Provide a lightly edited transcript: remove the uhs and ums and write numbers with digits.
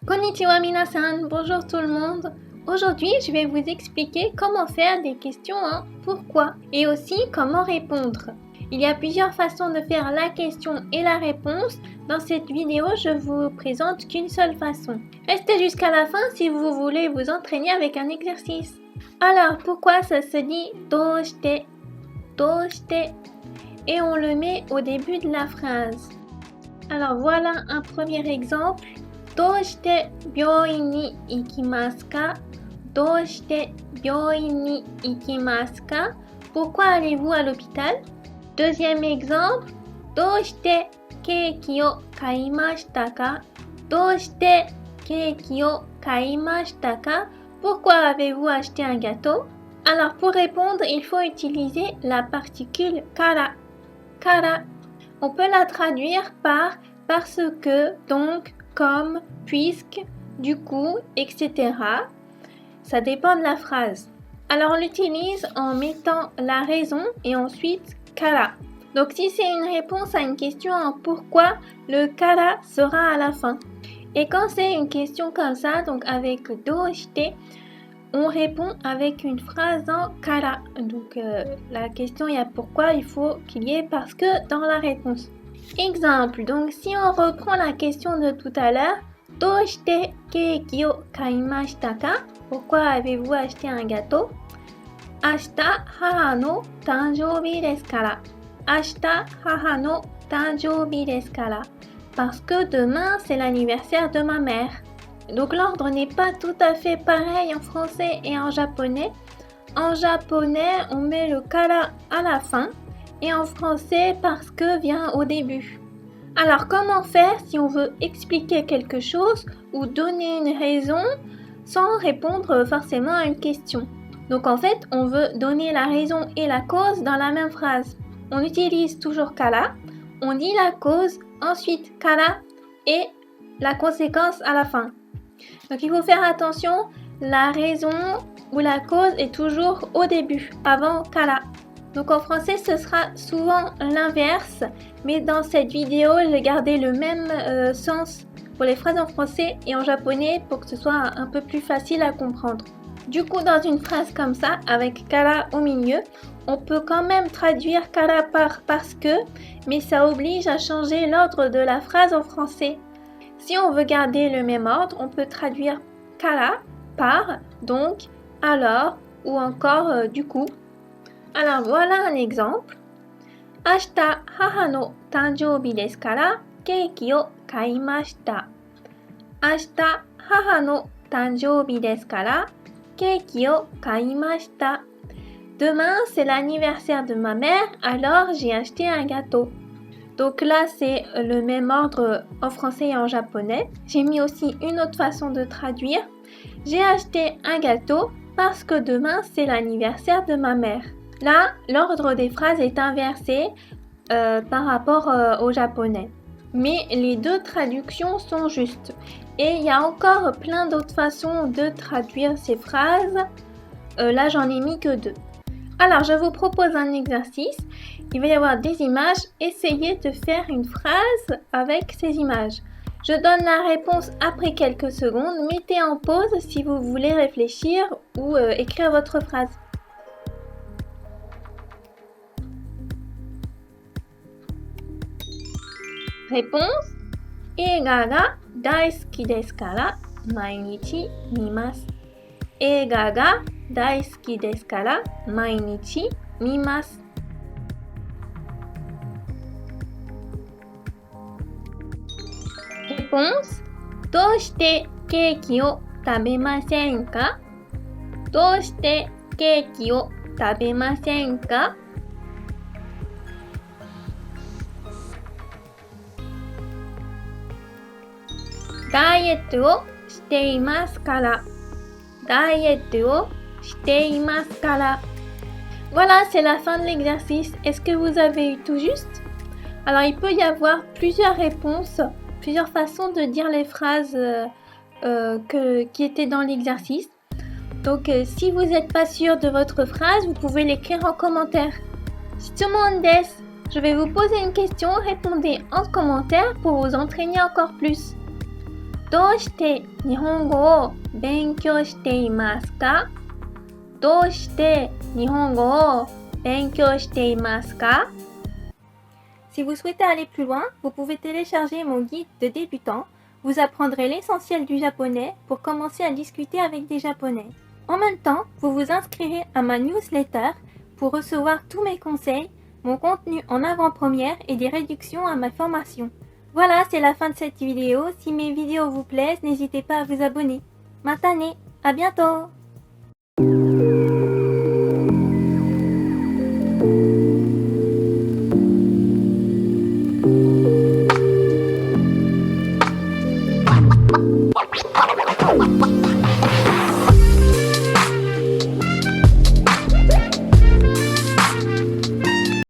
Konnichiwa minasan, bonjour tout le monde. Aujourd'hui, je vais vous expliquer comment faire des questions en pourquoi et aussi comment répondre. Il y a plusieurs façons de faire la question et la réponse. Dans cette vidéo, je vous présente qu'une seule façon. Restez jusqu'à la fin si vous voulez vous entraîner avec un exercice. Alors, pourquoi ça se dit doshite, doshite et on le met au début de la phrase. Alors voilà un premier exemple. どうして病院に行きますか? どうして病院に行きますか? Pourquoi allez-vous à l'hôpital? Deuxième exemple. どうしてケーキを買いましたか? どうしてケーキを買いましたか? Pourquoi avez-vous acheté un gâteau? Alors pour répondre, il faut utiliser la particule kara. Kara. On peut la traduire par parce que, donc, comme, puisque, du coup, etc. Ça dépend de la phrase. Alors, on l'utilise en mettant la raison et ensuite kara. Donc, si c'est une réponse à une question en pourquoi, le kara sera à la fin. Et quand c'est une question comme ça, donc avec doshite, on répond avec une phrase en kara. Donc, la question, il y a pourquoi, il faut qu'il y ait parce que dans la réponse. Exemple, donc si on reprend la question de tout à l'heure, どうしてケーキを買いましたか? Pourquoi avez-vous acheté un gâteau? 明日母の誕生日ですから。明日母の誕生日ですから。Parce que demain c'est l'anniversaire de ma mère. Donc l'ordre n'est pas tout à fait pareil en français et en japonais. En japonais, on met le kara à la fin. Et en français parce que vient au début. Alors comment faire si on veut expliquer quelque chose ou donner une raison sans répondre forcément à une question? Donc en fait, on veut donner la raison et la cause dans la même phrase. On utilise toujours kara, on dit la cause, ensuite kara et la conséquence à la fin. Donc il faut faire attention, la raison ou la cause est toujours au début, avant kara. Donc en français, ce sera souvent l'inverse, mais dans cette vidéo, j'ai gardé le même sens pour les phrases en français et en japonais pour que ce soit un peu plus facile à comprendre. Du coup, dans une phrase comme ça, avec kara au milieu, on peut quand même traduire kara par parce que, mais ça oblige à changer l'ordre de la phrase en français. Si on veut garder le même ordre, on peut traduire kara par, donc, alors ou encore du coup. Alors voilà un exemple. 明日母の誕生日ですからケーキを買いました。明日母の誕生日ですからケーキを買いました。Demain c'est l'anniversaire de ma mère, alors j'ai acheté un gâteau. Donc là c'est le même ordre en français et en japonais. J'ai mis aussi une autre façon de traduire. J'ai acheté un gâteau parce que demain c'est l'anniversaire de ma mère. Là, l'ordre des phrases est inversé par rapport au japonais. Mais les deux traductions sont justes. Et il y a encore plein d'autres façons de traduire ces phrases. Là, j'en ai mis que deux. Alors, je vous propose un exercice. Il va y avoir des images. Essayez de faire une phrase avec ces images. Je donne la réponse après quelques secondes. Mettez en pause si vous voulez réfléchir ou écrire votre phrase. Réponse. 映画が大好きですから毎日見ます。映画が大好きですから毎日見ます。Réponse. どうしてケーキを食べませんか? どうしてケーキを食べませんか? Diet をしていますから。Diet をしていますから。Voilà, c'est la fin de l'exercice. Est-ce que vous avez eu tout juste? Alors, il peut y avoir plusieurs réponses, plusieurs façons de dire les phrases qui étaient dans l'exercice. Donc, si vous n'êtes pas sûr de votre phrase, vous pouvez l'écrire en commentaire. Shitsumon desu. Je vais vous poser une question, répondez en commentaire pour vous entraîner encore plus. どうして日本語を勉強していますか？どうして日本語を勉強していますか? Si vous souhaitez aller plus loin, vous pouvez télécharger mon guide de débutant. Vous apprendrez l'essentiel du japonais pour commencer à discuter avec des japonais. En même temps, vous vous inscrirez à ma newsletter pour recevoir tous mes conseils, mon contenu en avant-première et des réductions à ma formation. Voilà, c'est la fin de cette vidéo. Si mes vidéos vous plaisent, n'hésitez pas à vous abonner. Matane, à bientôt!